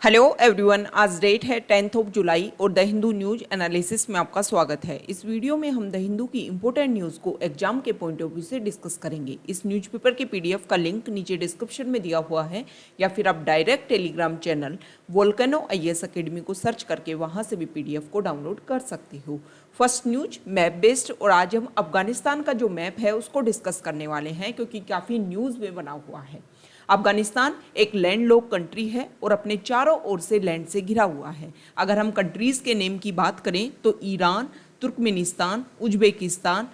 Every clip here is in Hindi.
हेलो एवरीवन, आज डेट है 10 जुलाई और द हिंदू न्यूज एनालिसिस में आपका स्वागत है। इस वीडियो में हम द हिंदू की इंपॉर्टेंट न्यूज़ को एग्जाम के पॉइंट ऑफ व्यू से डिस्कस करेंगे। इस न्यूज़पेपर के पीडीएफ का लिंक नीचे डिस्क्रिप्शन में दिया हुआ है या फिर आप direct Telegram channel volcano IAS academy को सर्च करके वहाँ से भी पीडीएफ को डाउनलोड कर सकते हो। फर्स्ट न्यूज मैप बेस्ड, और आज हम अफगानिस्तान का जो मैप है उसको डिस्कस करने वाले हैं क्योंकि काफ़ी न्यूज़ में बना हुआ है। अफगानिस्तान एक लैंडलॉक कंट्री है और अपने चारों ओर से लैंड से घिरा हुआ है। अगर हम कंट्रीज़ के नेम की बात करें तो ईरान, तुर्कमेनिस्तान, उज्बेकिस्तान,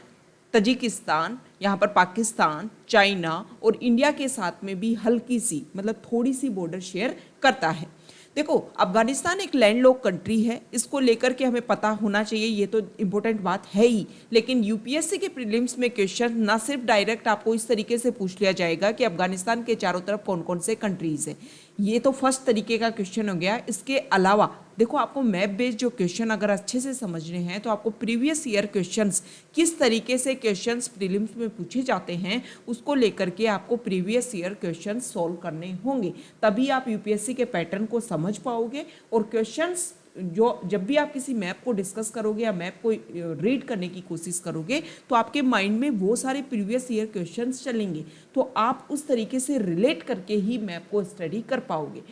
तजिकिस्तान, यहाँ पर पाकिस्तान, चाइना और इंडिया के साथ में भी हल्की सी मतलब थोड़ी सी बॉर्डर शेयर करता है। देखो, अफगानिस्तान एक लैंडलॉक कंट्री है, इसको लेकर के हमें पता होना चाहिए, ये तो इम्पोर्टेंट बात है ही। लेकिन यूपीएससी के प्रीलिम्स में क्वेश्चन ना सिर्फ डायरेक्ट आपको इस तरीके से पूछ लिया जाएगा कि अफगानिस्तान के चारों तरफ कौन कौन से कंट्रीज हैं, ये तो फर्स्ट तरीके का क्वेश्चन हो गया। इसके अलावा देखो, आपको मैप बेस्ड जो क्वेश्चन अगर अच्छे से समझने हैं तो आपको प्रीवियस ईयर क्वेश्चंस किस तरीके से क्वेश्चंस प्रीलिम्स में पूछे जाते हैं उसको लेकर के आपको प्रीवियस ईयर क्वेश्चंस सॉल्व करने होंगे, तभी आप यूपीएससी के पैटर्न को समझ पाओगे। और क्वेश्चंस जो जब भी आप किसी मैप को डिस्कस करोगे या मैप को रीड करने की कोशिश करोगे तो आपके माइंड में वो सारे प्रीवियस ईयर क्वेश्चंस चलेंगे, तो आप उस तरीके से रिलेट करके ही मैप को स्टडी कर पाओगे।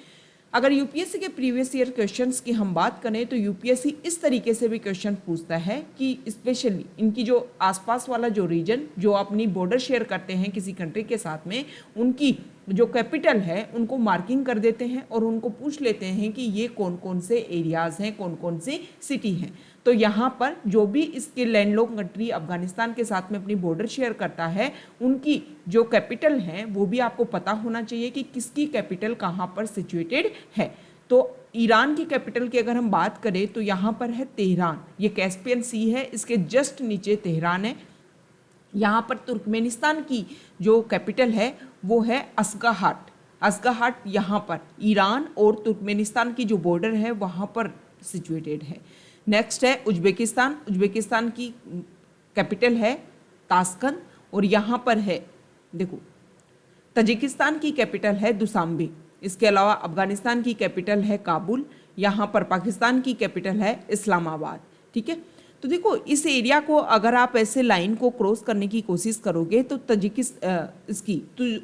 अगर यूपीएससी के प्रीवियस ईयर क्वेश्चंस की हम बात करें तो यूपीएससी इस तरीके से भी क्वेश्चन पूछता है कि स्पेशली इनकी जो आसपास वाला जो रीजन जो अपनी बॉर्डर शेयर करते हैं किसी कंट्री के साथ में, उनकी जो कैपिटल है उनको मार्किंग कर देते हैं और उनको पूछ लेते हैं कि ये कौन कौन से एरियाज़ हैं, कौन कौन सी सिटी हैं। तो यहाँ पर जो भी इसके लैंडलॉक कंट्री अफगानिस्तान के साथ में अपनी बॉर्डर शेयर करता है, उनकी जो कैपिटल है वो भी आपको पता होना चाहिए कि किसकी कैपिटल कहाँ पर सिचुएटेड है। तो ईरान की कैपिटल की अगर हम बात करें तो यहाँ पर है तेहरान, ये कैस्पियन सी है, इसके जस्ट नीचे तेहरान है। यहाँ पर तुर्कमेनिस्तान की जो कैपिटल है वो है अस्गाहाट। अस्गाहाट यहाँ पर ईरान और तुर्कमेनिस्तान की जो बॉर्डर है वहाँ पर सिचुएटेड है। नेक्स्ट है उज्बेकिस्तान। उज्बेकिस्तान की कैपिटल है ताशकंद और यहाँ पर है देखो, तजिकिस्तान की कैपिटल है दुशांबे। इसके अलावा अफगानिस्तान की कैपिटल है काबुल, यहाँ पर पाकिस्तान की कैपिटल है इस्लामाबाद। ठीक है, तो देखो इस एरिया को अगर आप ऐसे लाइन को क्रॉस करने की कोशिश करोगे तो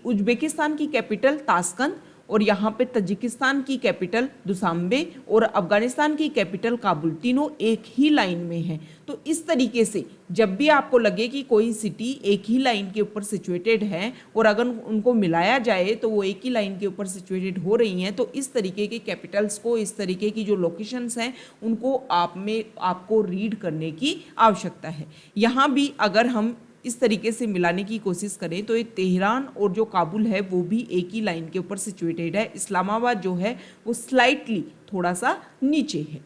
उज्बेकिस्तान की कैपिटल ताशकंद और यहाँ पे तजिकिस्तान की कैपिटल दुशांबे और अफगानिस्तान की कैपिटल काबुल, तीनों एक ही लाइन में है। तो इस तरीके से जब भी आपको लगे कि कोई सिटी एक ही लाइन के ऊपर सिचुएटेड है और अगर उनको मिलाया जाए तो वो एक ही लाइन के ऊपर सिचुएटेड हो रही हैं, तो इस तरीके के कैपिटल्स को, इस तरीके की जो लोकेशंस हैं उनको आपको रीड करने की आवश्यकता है। यहाँ भी अगर हम इस तरीके से मिलाने की कोशिश करें तो ये तेहरान और जो काबुल है वो भी एक ही लाइन के ऊपर सिचुएटेड है। इस्लामाबाद जो है वो स्लाइटली थोड़ा सा नीचे है।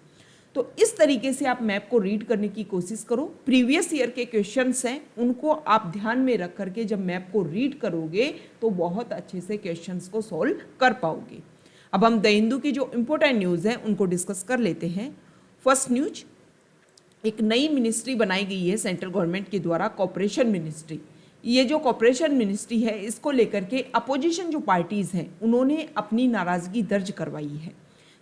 तो इस तरीके से आप मैप को रीड करने की कोशिश करो। प्रीवियस ईयर के क्वेश्चंस हैं उनको आप ध्यान में रख करके जब मैप को रीड करोगे तो बहुत अच्छे से क्वेश्चंस को सॉल्व कर पाओगे। अब हम द हिंदू की जो इंपॉर्टेंट न्यूज़ है उनको डिस्कस कर लेते हैं। फर्स्ट न्यूज, एक नई मिनिस्ट्री बनाई गई है सेंट्रल गवर्नमेंट के द्वारा, कॉपरेशन मिनिस्ट्री। ये जो कॉपरेशन मिनिस्ट्री है इसको लेकर के अपोजिशन जो पार्टीज़ हैं उन्होंने अपनी नाराज़गी दर्ज करवाई है।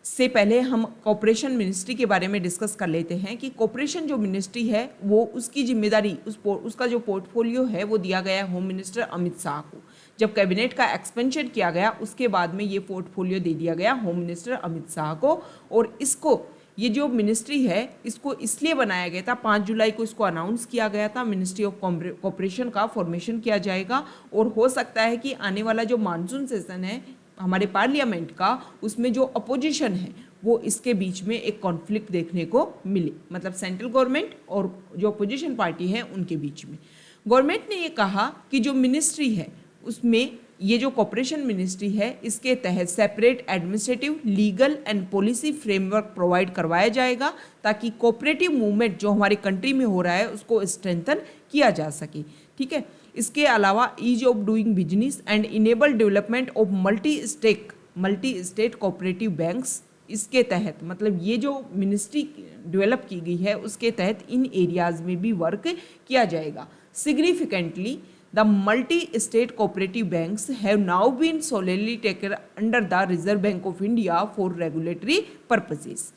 इससे पहले हम कॉपरेशन मिनिस्ट्री के बारे में डिस्कस कर लेते हैं कि कॉपरेशन जो मिनिस्ट्री है वो उसकी जिम्मेदारी, उसका जो पोर्टफोलियो है वो दिया गया होम मिनिस्टर अमित शाह को। जब कैबिनेट का एक्सपेंशन किया गया उसके बाद में ये पोर्टफोलियो दे दिया गया होम मिनिस्टर अमित शाह को। और इसको, ये जो मिनिस्ट्री है इसको इसलिए बनाया गया था, 5 जुलाई को इसको अनाउंस किया गया था, मिनिस्ट्री ऑफ कॉपरेशन का फॉर्मेशन किया जाएगा। और हो सकता है कि आने वाला जो मानसून सेशन है हमारे पार्लियामेंट का, उसमें जो अपोजिशन है वो इसके बीच में एक कॉन्फ्लिक्ट देखने को मिले, मतलब सेंट्रल गवर्नमेंट और जो अपोजिशन पार्टी है उनके बीच में। गवर्नमेंट ने ये कहा कि जो मिनिस्ट्री है उसमें ये जो कॉपरेशन मिनिस्ट्री है इसके तहत separate administrative, legal and policy framework provide करवाया जाएगा ताकि कोऑपरेटिव मूवमेंट जो हमारे कंट्री में हो रहा है उसको स्ट्रेंथन किया जा सके। ठीक है, इसके अलावा ease of doing business and enable development of multi state cooperative banks, इसके तहत मतलब ये जो मिनिस्ट्री डेवलप की गई है उसके तहत इन एरियाज़ में भी वर्क किया जाएगा। Significantly the multi state cooperative banks have now been solemnly taken under the Reserve Bank of India for regulatory purposes.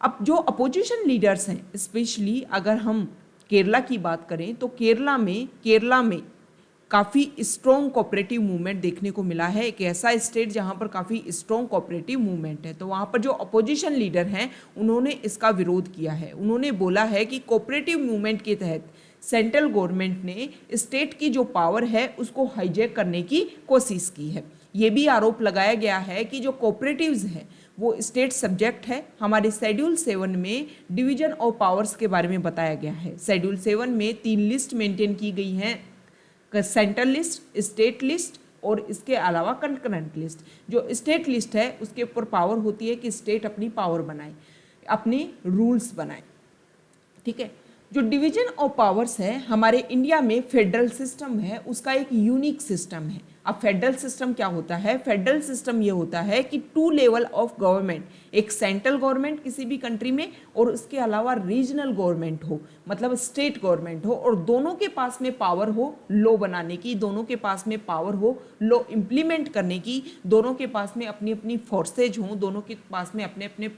अब जो अपोजिशन लीडर्स हैं, स्पेशली अगर हम केरला की बात करें तो केरला में काफ़ी स्ट्रॉन्ग कोऑपरेटिव मूवमेंट देखने को मिला है। एक ऐसा स्टेट जहां पर काफ़ी स्ट्रॉन्ग कोऑपरेटिव मूवमेंट है, तो वहां पर जो अपोजिशन लीडर हैं उन्होंने इसका विरोध किया है। उन्होंने बोला है कि कोऑपरेटिव मूवमेंट के तहत सेंट्रल गवर्नमेंट ने स्टेट की जो पावर है उसको हाईजैक करने की कोशिश की है। ये भी आरोप लगाया गया है कि जो कोऑपरेटिव्स हैं वो स्टेट सब्जेक्ट है। हमारे शेड्यूल 7 में डिवीजन ऑफ पावर्स के बारे में बताया गया है। शेड्यूल 7 में 3 लिस्ट मेंटेन की गई हैं, सेंट्रल लिस्ट, स्टेट लिस्ट और इसके अलावा कंकरेंट लिस्ट। जो स्टेट लिस्ट है उसके ऊपर पावर होती है कि स्टेट अपनी पावर बनाए, अपने रूल्स बनाए, ठीक है। जो डिवीजन ऑफ पावर्स है हमारे इंडिया में फेडरल सिस्टम है, उसका एक यूनिक सिस्टम है। अब फेडरल सिस्टम क्या होता है? फेडरल सिस्टम ये होता है कि 2 लेवल ऑफ गवर्नमेंट, एक सेंट्रल गवर्नमेंट किसी भी कंट्री में और उसके अलावा रीजनल गवर्नमेंट हो, मतलब स्टेट गवर्नमेंट हो, और दोनों के पास में पावर हो लॉ बनाने की, दोनों के पास में पावर हो लॉ इम्प्लीमेंट करने की, दोनों के पास में अपनी अपनी फोर्सेज हों, दोनों के पास में अपने अपने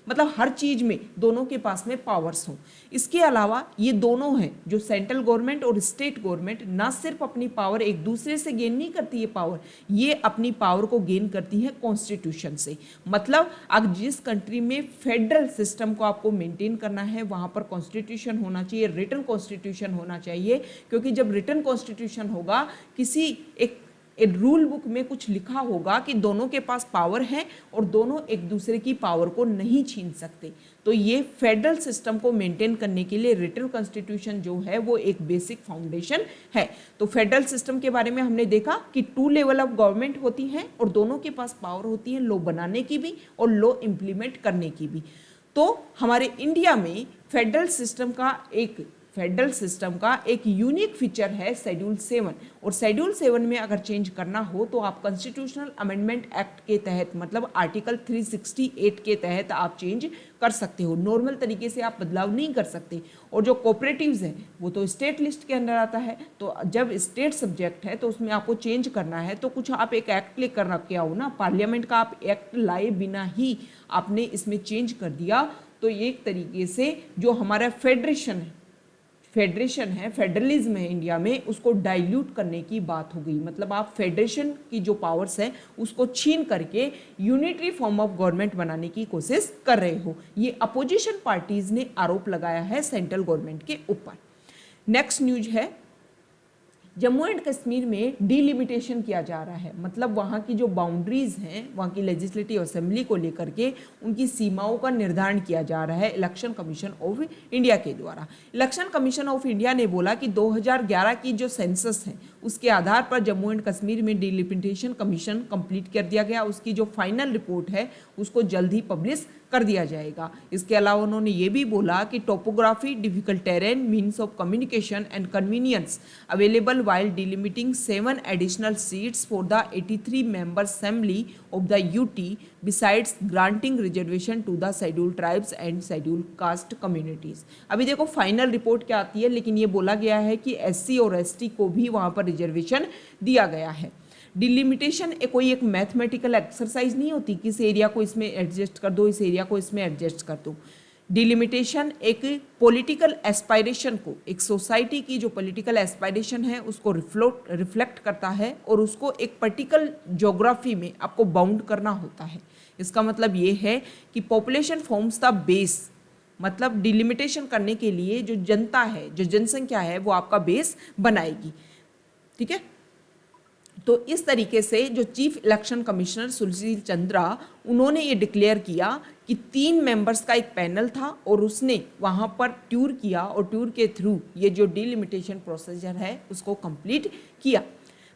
मतलब हर चीज में दोनों के पास में पावर्स हों। इसके अलावा ये दोनों हैं जो सेंट्रल गवर्नमेंट और स्टेट गवर्नमेंट ना सिर्फ अपनी पावर एक दूसरे से गेन नहीं करती है पावर, ये अपनी पावर को गेन करती है कॉन्स्टिट्यूशन से। मतलब अगर जिस कंट्री में फेडरल सिस्टम को आपको मेंटेन करना है वहां पर कॉन्स्टिट्यूशन होना चाहिए, रिटन कॉन्स्टिट्यूशन होना चाहिए, क्योंकि जब रिटन कॉन्स्टिट्यूशन होगा, किसी एक रूल बुक में कुछ लिखा होगा कि दोनों के पास पावर है और दोनों एक दूसरे की पावर को नहीं छीन सकते, तो ये फेडरल सिस्टम को मेंटेन करने के लिए रिटन कॉन्स्टिट्यूशन जो है वो एक बेसिक फाउंडेशन है। तो फेडरल सिस्टम के बारे में हमने देखा कि 2 लेवल ऑफ गवर्नमेंट होती हैं और दोनों के पास पावर होती है लॉ बनाने की भी और लॉ इम्प्लीमेंट करने की भी। तो हमारे इंडिया में फेडरल सिस्टम का एक यूनिक फीचर है शेड्यूल 7, और शेड्यूल 7 में अगर चेंज करना हो तो आप कॉन्स्टिट्यूशनल अमेंडमेंट एक्ट के तहत, मतलब आर्टिकल 368 के तहत आप चेंज कर सकते हो। नॉर्मल तरीके से आप बदलाव नहीं कर सकते। और जो कोऑपरेटिव्स हैं वो तो स्टेट लिस्ट के अंदर आता है, तो जब स्टेट सब्जेक्ट है तो उसमें आपको चेंज करना है तो कुछ आप एक एक्ट लेकर रख के आओ ना, पार्लियामेंट का आप एक्ट लाए बिना ही आपने इसमें चेंज कर दिया, तो एक तरीके से जो हमारा फेडरेशन है, फेडरलिज्म है इंडिया में, उसको डाइल्यूट करने की बात हो गई। मतलब आप फेडरेशन की जो पावर्स है उसको छीन करके यूनिटरी फॉर्म ऑफ गवर्नमेंट बनाने की कोशिश कर रहे हो। ये अपोजिशन पार्टीज ने आरोप लगाया है सेंट्रल गवर्नमेंट के ऊपर। नेक्स्ट न्यूज है, जम्मू एंड कश्मीर में डिलिमिटेशन किया जा रहा है। मतलब वहाँ की जो बाउंड्रीज हैं, वहाँ की लेजिस्लेटिव असेंबली को लेकर के उनकी सीमाओं का निर्धारण किया जा रहा है इलेक्शन कमीशन ऑफ इंडिया के द्वारा। इलेक्शन कमीशन ऑफ इंडिया ने बोला कि 2011 की जो सेंसस है उसके आधार पर जम्मू एंड कश्मीर में डिलिमिटेशन कमीशन कंप्लीट कर दिया गया। उसकी जो फाइनल रिपोर्ट है उसको जल्द ही पब्लिश कर दिया जाएगा। इसके अलावा उन्होंने ये भी बोला कि topography, difficult terrain, means of communication and convenience available while delimiting 7 additional seats for the 83 member assembly of the UT besides granting reservation to the scheduled tribes and scheduled caste communities। अभी देखो फाइनल रिपोर्ट क्या आती है, लेकिन ये बोला गया है कि SC और ST को भी वहाँ पर रिजर्वेशन दिया गया है। डिलिमिटेशन कोई एक मैथमेटिकल एक्सरसाइज नहीं होती कि इस एरिया को इसमें एडजस्ट कर दो, इस एरिया को इसमें एडजस्ट कर दो। डिलिमिटेशन एक पॉलिटिकल एस्पायरेशन को, एक सोसाइटी की जो पॉलिटिकल एस्पायरेशन है उसको रिफ्लेक्ट करता है और उसको एक पर्टिकुलर ज्योग्राफी में आपको बाउंड करना होता है। इसका मतलब ये है कि पॉपुलेशन फॉर्म्स द बेस, मतलब डिलिमिटेशन करने के लिए जो जनता है, जो जनसंख्या है वो आपका बेस बनाएगी, ठीक है। तो इस तरीके से जो chief election commissioner Sushil Chandra, उन्होंने ये डिक्लेयर किया कि 3 मेंबर्स का एक पैनल था और उसने वहाँ पर टूर किया और टूर के थ्रू ये जो डिलिमिटेशन प्रोसीजर है उसको कंप्लीट किया।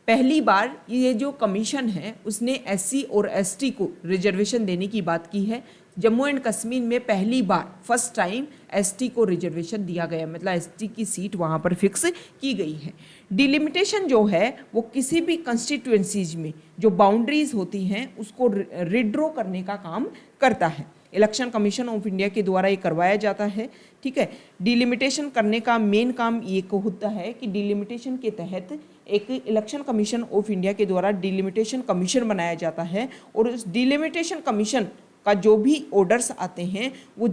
पहली बार ये जो कमीशन है उसने SC और ST को रिजर्वेशन देने की बात की है। जम्मू एंड कश्मीर में पहली बार फर्स्ट टाइम ST को रिजर्वेशन दिया गया, मतलब ST की सीट वहाँ पर फिक्स की गई है। डिलिमिटेशन जो है वो किसी भी कंस्टिट्यूएंसीज में जो बाउंड्रीज होती हैं उसको रिड्रॉ करने का काम करता है। इलेक्शन कमीशन ऑफ इंडिया के द्वारा ये करवाया जाता है, ठीक है। डिलिमिटेशन करने का मेन काम ये होता है कि डिलिमिटेशन के तहत एक इलेक्शन कमीशन ऑफ इंडिया के द्वारा डिलिमिटेशन कमीशन बनाया जाता है और उस डिलिमिटेशन कमीशन का जो भी ऑर्डर्स आते हैं वो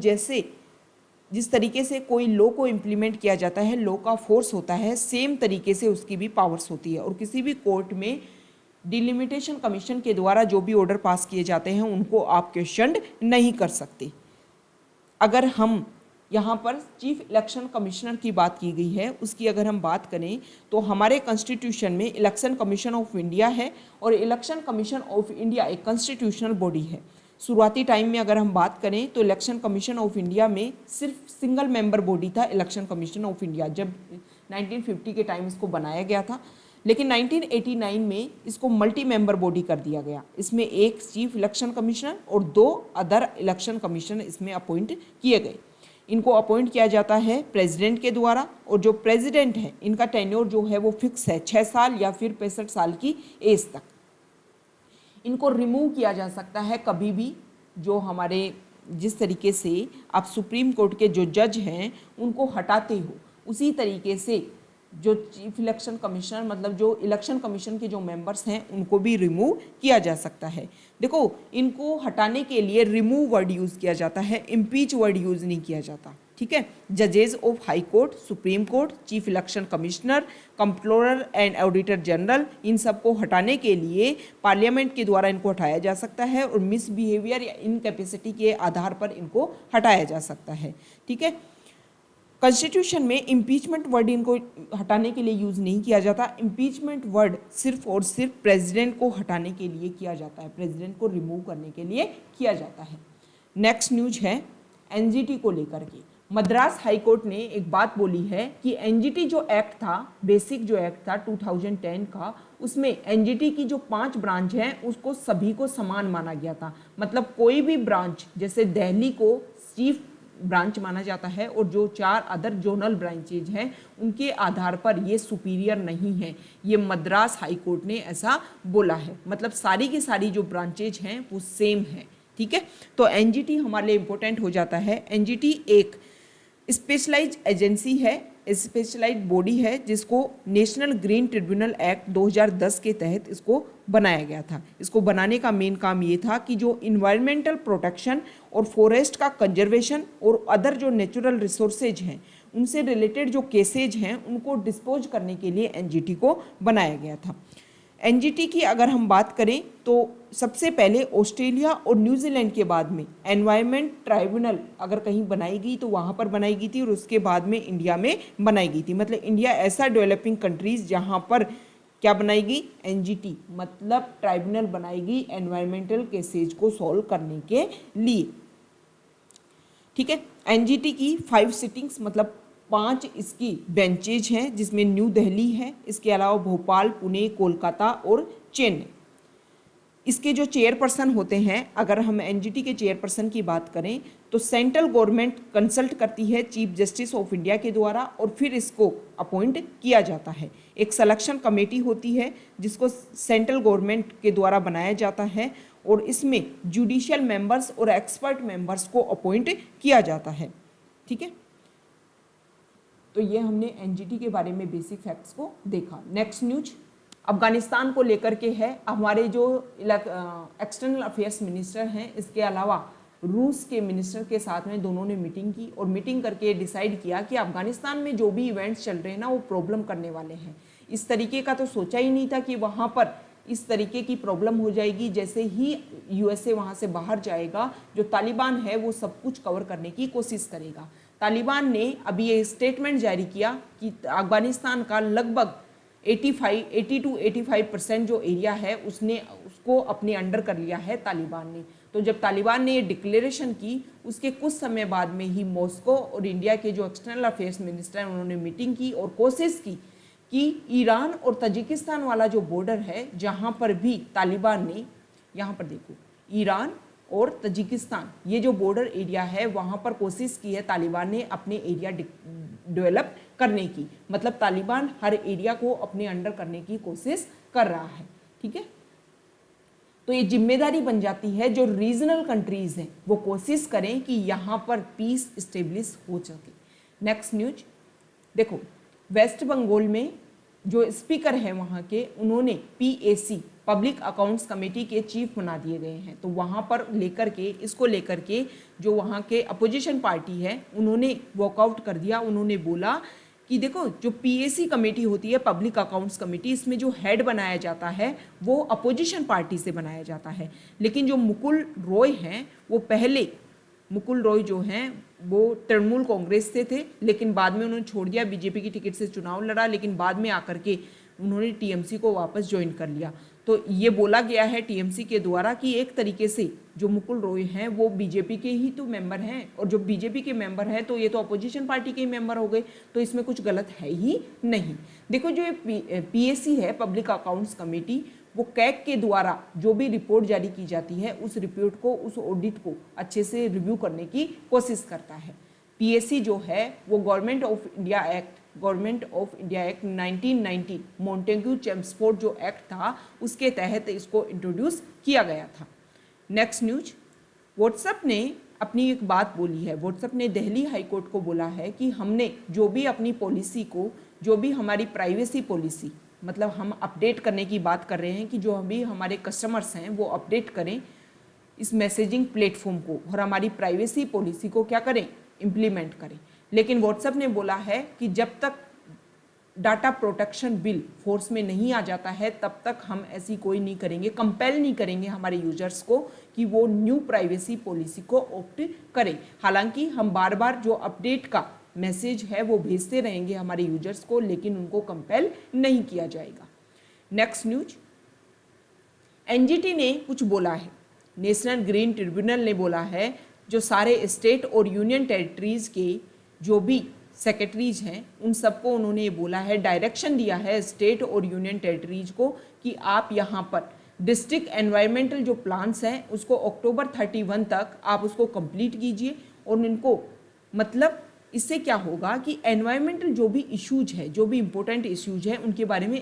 जिस तरीके से कोई लॉ को इम्प्लीमेंट किया जाता है, लॉ का फोर्स होता है, सेम तरीके से उसकी भी पावर्स होती है और किसी भी कोर्ट में डिलिमिटेशन कमीशन के द्वारा जो भी ऑर्डर पास किए जाते हैं उनको आप क्वेश्चन नहीं कर सकते। अगर हम यहाँ पर चीफ इलेक्शन कमिश्नर की बात की गई है, उसकी अगर हम बात करें तो हमारे कॉन्स्टिट्यूशन में इलेक्शन कमीशन ऑफ इंडिया है और इलेक्शन कमीशन ऑफ इंडिया एक कॉन्स्टिट्यूशनल बॉडी है। शुरुआती टाइम में अगर हम बात करें तो इलेक्शन कमीशन ऑफ इंडिया में सिर्फ सिंगल मेंबर बॉडी था इलेक्शन कमीशन ऑफ इंडिया, जब 1950 के टाइम इसको बनाया गया था, लेकिन 1989 में इसको मल्टी मेंबर बॉडी कर दिया गया। इसमें एक चीफ इलेक्शन कमिश्नर और 2 अदर इलेक्शन कमिश्नर इसमें अपॉइंट किए गए। इनको अपॉइंट किया जाता है प्रेसिडेंट के द्वारा और जो प्रेसिडेंट है इनका टेन्योर जो है वो फिक्स है 6 साल या फिर 65 साल की एज तक। इनको रिमूव किया जा सकता है कभी भी, जो हमारे जिस तरीके से आप सुप्रीम कोर्ट के जो जज हैं उनको हटाते हो उसी तरीके से जो चीफ इलेक्शन कमिश्नर मतलब जो इलेक्शन कमीशन के जो मेंबर्स हैं उनको भी रिमूव किया जा सकता है। देखो, इनको हटाने के लिए रिमूव वर्ड यूज़ किया जाता है, इम्पीच वर्ड यूज़ नहीं किया जाता, ठीक है। जजेस of high court, supreme court, chief election commissioner, comptroller and auditor general, इन सबको हटाने के लिए पार्लियामेंट के द्वारा इनको हटाया जा सकता है और मिसबिहेवियर या इनकैपेसिटी के आधार पर इनको हटाया जा सकता है, ठीक है। कॉन्स्टिट्यूशन में इम्पीचमेंट वर्ड इनको हटाने के लिए यूज़ नहीं किया जाता। इम्पीचमेंट वर्ड सिर्फ और सिर्फ प्रेसिडेंट को हटाने के लिए किया जाता है, प्रेसिडेंट को रिमूव करने के लिए किया जाता है। नेक्स्ट न्यूज है एनजीटी को लेकर के। मद्रास हाई कोर्ट ने एक बात बोली है कि एनजीटी जो एक्ट था, बेसिक जो एक्ट था 2010 का, उसमें एनजीटी की जो 5 ब्रांच हैं उसको सभी को समान माना गया था। मतलब कोई भी ब्रांच, जैसे दिल्ली को चीफ ब्रांच माना जाता है और जो 4 अदर जोनल ब्रांचेज हैं उनके आधार पर ये सुपीरियर नहीं है। ये मद्रास हाई कोर्ट ने ऐसा बोला है, मतलब सारी की सारी जो ब्रांचेज हैं वो सेम है, ठीक है। तो एनजीटी हमारे लिए इम्पोर्टेंट हो जाता है। एनजीटी एक स्पेशलाइज एजेंसी है, स्पेशलाइज्ड बॉडी है जिसको नेशनल ग्रीन ट्रिब्यूनल एक्ट 2010 के तहत इसको बनाया गया था। इसको बनाने का मेन काम ये था कि जो इन्वायरमेंटल प्रोटेक्शन और फॉरेस्ट का कंजर्वेशन और अदर जो नेचुरल रिसोर्सेज हैं उनसे रिलेटेड जो केसेज हैं उनको डिस्पोज करने के लिए एनजीटी को बनाया गया था। एनजीटी की अगर हम बात करें तो सबसे पहले ऑस्ट्रेलिया और न्यूजीलैंड के बाद में एनवायरमेंट ट्राइब्यूनल अगर कहीं बनाई गई तो वहाँ पर बनाई गई थी और उसके बाद में इंडिया में बनाई गई थी। मतलब इंडिया ऐसा डेवलपिंग कंट्रीज जहाँ पर क्या बनाएगी, एनजीटी मतलब ट्राइब्यूनल बनाएगी एनवायरमेंटल केसेज को सॉल्व करने के लिए, ठीक है। एनजीटी की 5 सिटिंग्स मतलब 5 इसकी बेंचेज हैं जिसमें न्यू दिल्ली है, इसके अलावा भोपाल, पुणे, कोलकाता और चेन्नई। इसके जो चेयरपर्सन होते हैं, अगर हम एनजीटी के चेयरपर्सन की बात करें तो सेंट्रल गवर्नमेंट कंसल्ट करती है चीफ जस्टिस ऑफ इंडिया के द्वारा और फिर इसको अपॉइंट किया जाता है। एक सिलेक्शन कमेटी होती है जिसको सेंट्रल गवर्नमेंट के द्वारा बनाया जाता है और इसमें जुडिशियल मेंबर्स और एक्सपर्ट मेंबर्स को अपॉइंट किया जाता है, ठीक है। तो ये हमने एनजीटी के बारे में बेसिक फैक्ट्स को देखा। नेक्स्ट न्यूज अफगानिस्तान को लेकर के है। हमारे जो एक्सटर्नल अफेयर्स मिनिस्टर हैं, इसके अलावा रूस के मिनिस्टर के साथ में दोनों ने मीटिंग की और मीटिंग करके डिसाइड किया कि अफगानिस्तान में जो भी इवेंट्स चल रहे हैं ना वो प्रॉब्लम करने वाले हैं। इस तरीके का तो सोचा ही नहीं था कि वहाँ पर इस तरीके की प्रॉब्लम हो जाएगी। जैसे ही यूएसए वहाँ से बाहर जाएगा, जो तालिबान है वो सब कुछ कवर करने की कोशिश करेगा। तालिबान ने अभी ये स्टेटमेंट जारी किया कि अफगानिस्तान का लगभग 80 to 85% जो एरिया है उसको अपने अंडर कर लिया है तालिबान ने। तो जब तालिबान ने ये डिक्लेरेशन की उसके कुछ समय बाद में ही मॉस्को और इंडिया के जो एक्सटर्नल अफेयर्स मिनिस्टर हैं उन्होंने मीटिंग की और कोशिश की कि ईरान और तजिकिस्तान वाला जो बॉर्डर है जहाँ पर भी तालिबान ने, यहाँ पर देखो ईरान और तजिकिस्तान ये जो बॉर्डर एरिया है वहाँ पर कोशिश की है तालिबान ने अपने एरिया डेवलप करने की। मतलब तालिबान हर एरिया को अपने अंडर करने की कोशिश कर रहा है, ठीक है। तो ये जिम्मेदारी बन जाती है जो रीजनल कंट्रीज हैं वो कोशिश करें कि यहाँ पर पीस इस्टेब्लिश हो सके। नेक्स्ट न्यूज देखो, वेस्ट बंगाल में जो स्पीकर है वहाँ के, उन्होंने PAC पब्लिक अकाउंट्स कमेटी के चीफ बना दिए गए हैं। तो वहाँ पर इसको लेकर के जो वहाँ के अपोजिशन पार्टी है उन्होंने वॉकआउट कर दिया। उन्होंने बोला कि देखो, जो PAC कमेटी होती है, पब्लिक अकाउंट्स कमेटी, इसमें जो हेड बनाया जाता है वो अपोजिशन पार्टी से बनाया जाता है। लेकिन जो मुकुल रॉय हैं वो पहले, मुकुल रॉय जो हैं वो तृणमूल कांग्रेस से थे, लेकिन बाद में उन्होंने छोड़ दिया, बीजेपी की टिकट से चुनाव लड़ा, लेकिन बाद में आकर के उन्होंने TMC को वापस ज्वाइन कर लिया। तो ये बोला गया है TMC के द्वारा कि एक तरीके से जो मुकुल रॉय हैं वो बीजेपी के ही तो मेंबर हैं, और जो बीजेपी के मेंबर हैं तो ये तो अपोजिशन पार्टी के ही मेंबर हो गए, तो इसमें कुछ गलत है ही नहीं। देखो, जो ये PAC है, पब्लिक अकाउंट्स कमेटी, वो कैग के द्वारा जो भी रिपोर्ट जारी की जाती है उस रिपोर्ट को, उस ऑडिट को अच्छे से रिव्यू करने की कोशिश करता है। PAC जो है वो government of India act 1990 Montagu Chelmsford जो एक्ट था उसके तहत इसको इंट्रोड्यूस किया गया था। नेक्स्ट न्यूज, व्हाट्सएप ने अपनी एक बात बोली है। व्हाट्सएप ने दिल्ली हाई कोर्ट को बोला है कि हमने जो भी अपनी पॉलिसी को, जो भी हमारी प्राइवेसी पॉलिसी, मतलब हम अपडेट करने की बात कर रहे हैं कि जो अभी हमारे कस्टमर्स हैं वो अपडेट करें इस मैसेजिंग प्लेटफॉर्म को, और हमारी प्राइवेसी पॉलिसी को क्या करें, इम्प्लीमेंट करें। लेकिन व्हाट्सएप ने बोला है कि जब तक डाटा प्रोटेक्शन बिल फोर्स में नहीं आ जाता है तब तक हम ऐसी कोई नहीं करेंगे, कंपेल नहीं करेंगे हमारे यूजर्स को कि वो न्यू प्राइवेसी पॉलिसी को ऑप्ट करें। हालांकि हम बार बार जो अपडेट का मैसेज है वो भेजते रहेंगे हमारे यूजर्स को, लेकिन उनको कंपेल नहीं किया जाएगा। नेक्स्ट न्यूज, NGT ने कुछ बोला है। नेशनल ग्रीन ट्रिब्यूनल ने बोला है जो सारे स्टेट और यूनियन टेरिटरीज के जो भी सेक्रेटरीज हैं उन सबको उन्होंने ये बोला है, डायरेक्शन दिया है स्टेट और यूनियन टेरिटरीज को कि आप यहाँ पर डिस्ट्रिक्ट एनवायरमेंटल जो प्लान्स हैं उसको अक्टूबर 31 तक आप उसको कंप्लीट कीजिए। और इनको मतलब इससे क्या होगा कि एनवायरमेंटल जो भी इश्यूज है, जो भी इम्पोर्टेंट इश्यूज हैं उनके बारे में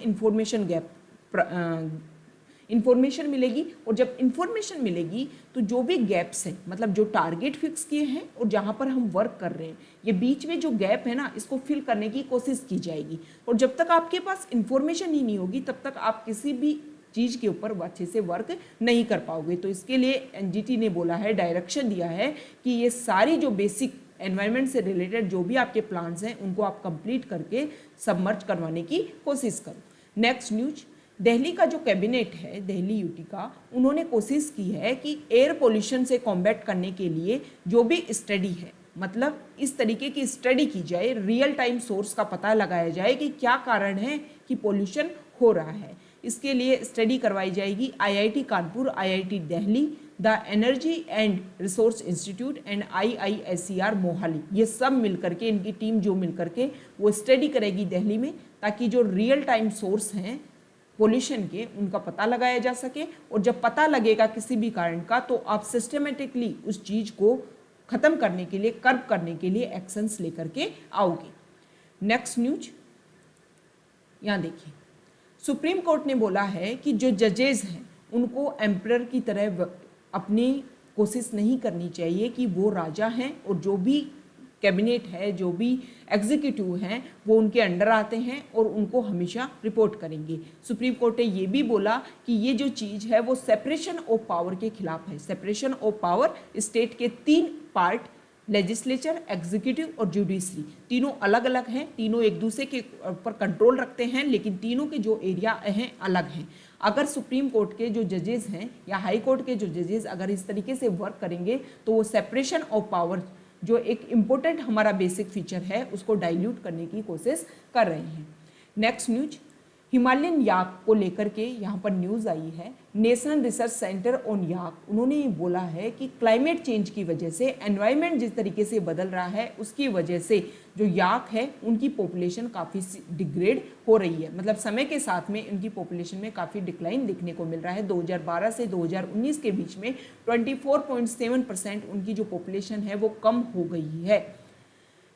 इंफॉर्मेशन मिलेगी। और जब इंफॉर्मेशन मिलेगी तो जो भी गैप्स हैं, मतलब जो टारगेट फिक्स किए हैं और जहाँ पर हम वर्क कर रहे हैं, ये बीच में जो गैप है ना, इसको फिल करने की कोशिश की जाएगी। और जब तक आपके पास इंफॉर्मेशन ही नहीं होगी तब तक आप किसी भी चीज़ के ऊपर अच्छे से वर्क नहीं कर पाओगे। तो इसके लिए NGT ने बोला है, डायरेक्शन दिया है कि ये सारी जो बेसिक एनवायरनमेंट से रिलेटेड जो भी आपके प्लान्स हैं उनको आप कंप्लीट करके सबमर्ज करवाने की कोशिश करो। नेक्स्ट न्यूज, दिल्ली का जो कैबिनेट है, दिल्ली यूटी का, उन्होंने कोशिश की है कि एयर पोल्यूशन से कॉम्बैट करने के लिए जो भी स्टडी है, मतलब इस तरीके की स्टडी की जाए, रियल टाइम सोर्स का पता लगाया जाए कि क्या कारण है कि पोल्यूशन हो रहा है। इसके लिए स्टडी करवाई जाएगी IIT Kanpur, IIT Delhi, the energy and resource institute and IISER Mohali. ये सब मिलकर के, इनकी टीम जो मिलकर के वो स्टडी करेगी दिल्ली में, ताकि जो रियल टाइम सोर्स हैं पोल्यूशन के उनका पता लगाया जा सके। और जब पता लगेगा किसी भी कारण का तो आप सिस्टमेटिकली उस चीज़ को ख़त्म करने के लिए, कर्ब करने के लिए एक्शंस लेकर के आओगे। नेक्स्ट न्यूज, यहाँ देखिए, सुप्रीम कोर्ट ने बोला है कि जो जजेस हैं उनको एम्परर की तरह अपनी कोशिश नहीं करनी चाहिए कि वो राजा हैं, और जो भी कैबिनेट है, जो भी एग्जीक्यूटिव हैं वो उनके अंडर आते हैं और उनको हमेशा रिपोर्ट करेंगे। सुप्रीम कोर्ट ने ये भी बोला कि ये जो चीज़ है वो सेपरेशन ऑफ पावर के खिलाफ है। सेपरेशन ऑफ पावर, स्टेट के 3 पार्ट, लेजिस्लेचर, एग्जीक्यूटिव और जुडिशरी, तीनों अलग अलग हैं, तीनों एक दूसरे के ऊपर कंट्रोल रखते हैं, लेकिन तीनों के जो एरिया हैं अलग हैं। अगर सुप्रीम कोर्ट के जो जजेस हैं या हाई कोर्ट के जो जजेस अगर इस तरीके से वर्क करेंगे तो वो सेपरेशन ऑफ पावर, जो एक इम्पोर्टेंट हमारा बेसिक फीचर है, उसको डाइल्यूट करने की कोशिश कर रहे हैं। नेक्स्ट न्यूज, हिमालयन याक को लेकर के यहाँ पर न्यूज़ आई है। नेशनल रिसर्च सेंटर ऑन याक, उन्होंने ये बोला है कि क्लाइमेट चेंज की वजह से, एनवायरनमेंट जिस तरीके से बदल रहा है उसकी वजह से जो याक है उनकी पॉपुलेशन काफ़ी डिग्रेड हो रही है। मतलब समय के साथ में उनकी पॉपुलेशन में काफ़ी डिक्लाइन देखने को मिल रहा है। 2012 से 2019 के बीच में 24.7% उनकी जो पॉपुलेशन है वो कम हो गई है।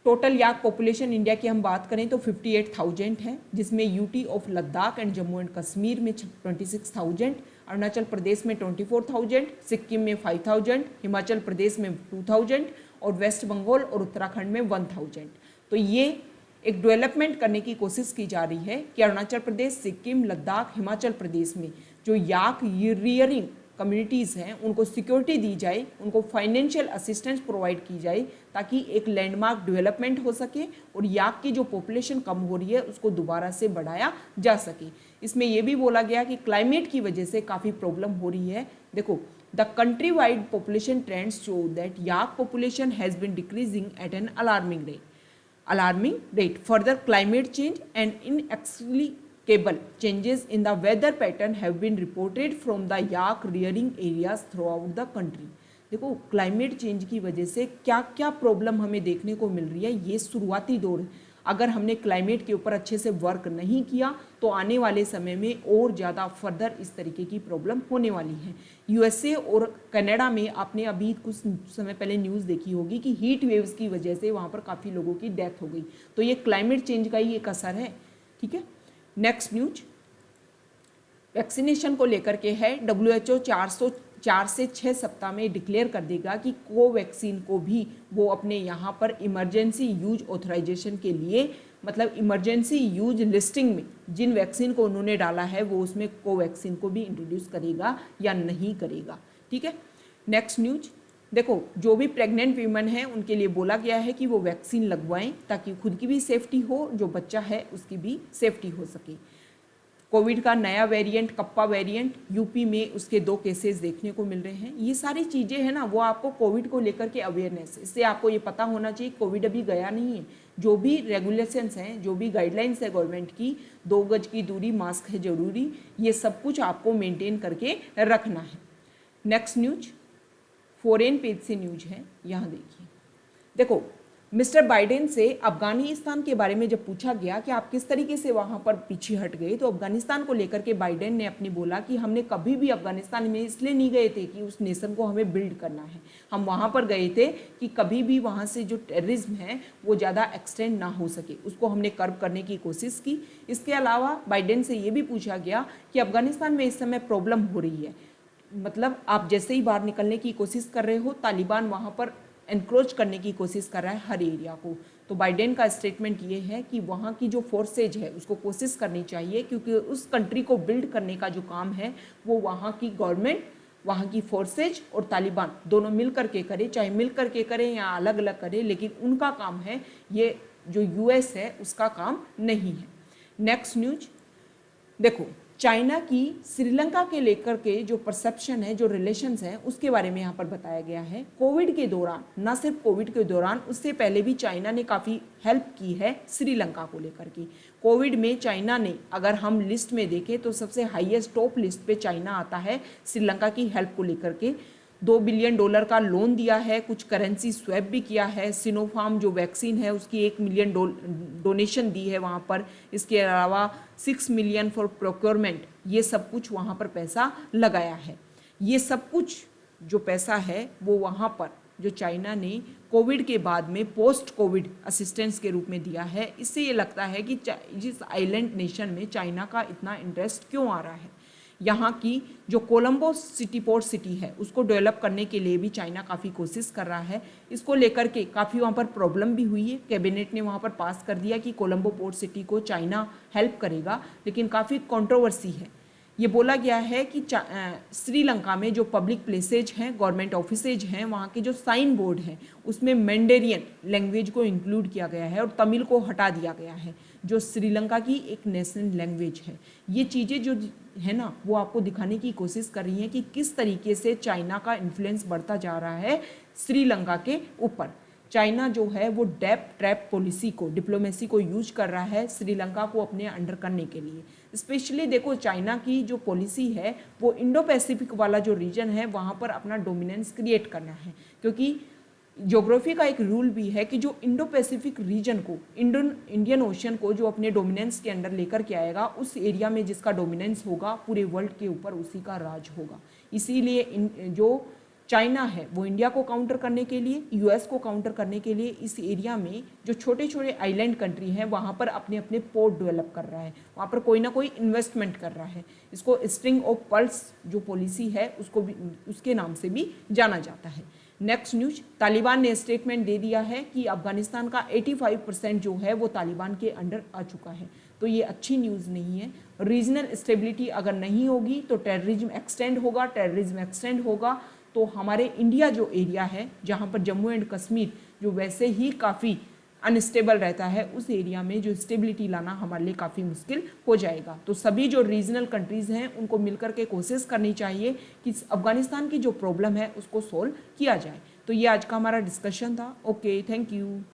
टोटल याक पॉपुलेशन इंडिया की हम बात करें तो 58,000 है, जिसमें UT of Ladakh and Jammu and Kashmir में 26,000, अरुणाचल प्रदेश में 24,000, सिक्किम में 5,000, हिमाचल प्रदेश में 2,000 और वेस्ट बंगाल और उत्तराखंड में 1,000। तो ये एक डेवलपमेंट करने की कोशिश की जा रही है कि अरुणाचल प्रदेश, सिक्किम, लद्दाख, हिमाचल प्रदेश में जो याक रियरिंग कम्युनिटीज़ हैं उनको सिक्योरिटी दी जाए, उनको फाइनेंशियल असिस्टेंस प्रोवाइड की जाए ताकि एक लैंडमार्क डेवलपमेंट हो सके और याक की जो पॉपुलेशन कम हो रही है उसको दोबारा से बढ़ाया जा सके। इसमें यह भी बोला गया कि क्लाइमेट की वजह से काफ़ी प्रॉब्लम हो रही है। देखो, the country wide population trends show that yak population has been decreasing eight an alarming rate. Further, climate change and inexplicable changes in the weather pattern have been reported from the yak rearing areas throughout the country. देखो, क्लाइमेट चेंज की वजह से क्या क्या प्रॉब्लम हमें देखने को मिल रही है, ये शुरुआती दौर है। अगर हमने क्लाइमेट के ऊपर अच्छे से वर्क नहीं किया तो आने वाले समय में और ज़्यादा फर्दर इस तरीके की प्रॉब्लम होने वाली है। यूएसए और कनाडा में आपने अभी कुछ समय पहले न्यूज़ देखी होगी कि हीट वेव्स की वजह से वहाँ पर काफ़ी लोगों की डेथ हो गई। तो ये क्लाइमेट चेंज का ही एक असर है। ठीक है, नेक्स्ट न्यूज वैक्सीनेशन को लेकर के है। WHO 4 से 6 सप्ताह में डिक्लेयर कर देगा कि कोवैक्सीन को भी वो अपने यहाँ पर इमरजेंसी यूज ऑथराइजेशन के लिए, मतलब इमरजेंसी यूज लिस्टिंग में जिन वैक्सीन को उन्होंने डाला है वो उसमें कोवैक्सीन को भी इंट्रोड्यूस करेगा या नहीं करेगा। ठीक है, नेक्स्ट न्यूज देखो, जो भी प्रेग्नेंट वीमेन है उनके लिए बोला गया है कि वो वैक्सीन लगवाएं ताकि खुद की भी सेफ्टी हो, जो बच्चा है उसकी भी सेफ्टी हो सके। कोविड का नया वेरिएंट, कप्पा वेरिएंट, यूपी में उसके 2 केसेस देखने को मिल रहे हैं। ये सारी चीज़ें हैं ना, वो आपको कोविड को लेकर के अवेयरनेस, इससे आपको ये पता होना चाहिए कोविड अभी गया नहीं है। जो भी रेगुलेशंस हैं, जो भी गाइडलाइंस है गवर्नमेंट की, 2 गज की दूरी, मास्क है जरूरी, ये सब कुछ आपको मेंटेन करके रखना है। नेक्स्ट न्यूज फॉरेन पेज से न्यूज है, यहाँ देखिए। देखो, मिस्टर बाइडेन से अफगानिस्तान के बारे में जब पूछा गया कि आप किस तरीके से वहाँ पर पीछे हट गए, तो अफगानिस्तान को लेकर के बाइडेन ने अपनी बोला कि हमने कभी भी अफगानिस्तान में इसलिए नहीं गए थे कि उस नेशन को हमें बिल्ड करना है। हम वहाँ पर गए थे कि कभी भी वहाँ से जो टेररिज्म है वो ज़्यादा एक्सटेंड ना हो सके, उसको हमने कर्व करने की कोशिश की। इसके अलावा बाइडेन से ये भी पूछा गया कि अफगानिस्तान में इस समय प्रॉब्लम हो रही है, मतलब आप जैसे ही बाहर निकलने की कोशिश कर रहे हो, तालिबान वहाँ पर एनक्रोच करने की कोशिश कर रहा है हर एरिया को। तो बाइडेन का स्टेटमेंट ये है कि वहाँ की जो फोर्सेज है उसको कोशिश करनी चाहिए, क्योंकि उस कंट्री को बिल्ड करने का जो काम है वो वहाँ की गवर्नमेंट, वहाँ की फोर्सेज और तालिबान दोनों मिल करके करे, चाहे मिल करके करें या अलग अलग करें, लेकिन उनका काम है, ये जो यूएस है उसका काम नहीं है। नेक्स्ट न्यूज देखो, चाइना की श्रीलंका के लेकर के जो परसेप्शन है, जो रिलेशंस हैं, उसके बारे में यहाँ पर बताया गया है। कोविड के दौरान, ना सिर्फ कोविड के दौरान, उससे पहले भी चाइना ने काफ़ी हेल्प की है श्रीलंका को लेकर के। कोविड में चाइना ने, अगर हम लिस्ट में देखें तो सबसे हाईएस्ट टॉप लिस्ट पे चाइना आता है श्रीलंका की हेल्प को लेकर के। $2 बिलियन का लोन दिया है, कुछ करेंसी स्वैप भी किया है, सिनोफार्म जो वैक्सीन है उसकी $1 मिलियन डोनेशन दी है वहाँ पर। इसके अलावा $6 मिलियन फॉर प्रोक्योरमेंट, ये सब कुछ वहाँ पर पैसा लगाया है। ये सब कुछ जो पैसा है वो वहाँ पर जो चाइना ने कोविड के बाद में पोस्ट कोविड असिस्टेंस के रूप में दिया है। इससे ये लगता है कि जिस आइलैंड नेशन में चाइना का इतना इंटरेस्ट क्यों आ रहा है। यहाँ की जो कोलंबो सिटी, पोर्ट सिटी है, उसको डेवलप करने के लिए भी चाइना काफ़ी कोशिश कर रहा है। इसको लेकर के काफ़ी वहाँ पर प्रॉब्लम भी हुई है। कैबिनेट ने वहाँ पर पास कर दिया कि कोलंबो पोर्ट सिटी को चाइना हेल्प करेगा, लेकिन काफ़ी कंट्रोवर्सी है। ये बोला गया है कि श्रीलंका में जो पब्लिक प्लेसेज हैं, गवर्नमेंट ऑफिसेज हैं, वहाँ के जो साइन बोर्ड हैं उसमें मैंडेरियन लैंग्वेज को इंक्लूड किया गया है और तमिल को हटा दिया गया है, जो श्रीलंका की एक नेशनल लैंग्वेज है। ये चीज़ें जो है ना, वो आपको दिखाने की कोशिश कर रही हैं कि किस तरीके से चाइना का इन्फ्लुएंस बढ़ता जा रहा है श्रीलंका के ऊपर। चाइना जो है वो डेप ट्रैप पॉलिसी को, डिप्लोमेसी को यूज कर रहा है श्रीलंका को अपने अंडर करने के लिए। स्पेशली देखो, चाइना की जो पॉलिसी है वो इंडो पैसिफिक वाला जो रीजन है वहाँ पर अपना डोमिनेंस क्रिएट करना है, क्योंकि ज्योग्राफी का एक रूल भी है कि जो इंडो पैसिफिक रीजन को, इंडियन ओशन को जो अपने डोमिनेंस के अंडर लेकर के आएगा, उस एरिया में जिसका डोमिनेंस होगा पूरे वर्ल्ड के ऊपर उसी का राज होगा। इसीलिए जो चाइना है वो इंडिया को काउंटर करने के लिए, यूएस को काउंटर करने के लिए इस एरिया में जो छोटे छोटे आइलैंड कंट्री हैं वहाँ पर अपने अपने पोर्ट डेवलप कर रहा है, वहाँ पर कोई ना कोई इन्वेस्टमेंट कर रहा है। इसको स्ट्रिंग ऑफ पर्ल्स जो पॉलिसी है उसको भी, उसके नाम से भी जाना जाता है। नेक्स्ट न्यूज, तालिबान ने स्टेटमेंट दे दिया है कि अफगानिस्तान का 85% जो है वो तालिबान के अंडर आ चुका है। तो ये अच्छी न्यूज़ नहीं है। रीजनल स्टेबिलिटी अगर नहीं होगी तो टेररिज्म एक्सटेंड होगा तो हमारे इंडिया जो एरिया है जहाँ पर जम्मू एंड कश्मीर जो वैसे ही काफ़ी अनस्टेबल रहता है, उस एरिया में जो स्टेबिलिटी लाना हमारे लिए काफ़ी मुश्किल हो जाएगा। तो सभी जो रीजनल कंट्रीज़ हैं उनको मिलकर के कोशिश करनी चाहिए कि अफगानिस्तान की जो प्रॉब्लम है उसको सोल्व किया जाए। तो ये आज का हमारा डिस्कशन था। Okay, thank you.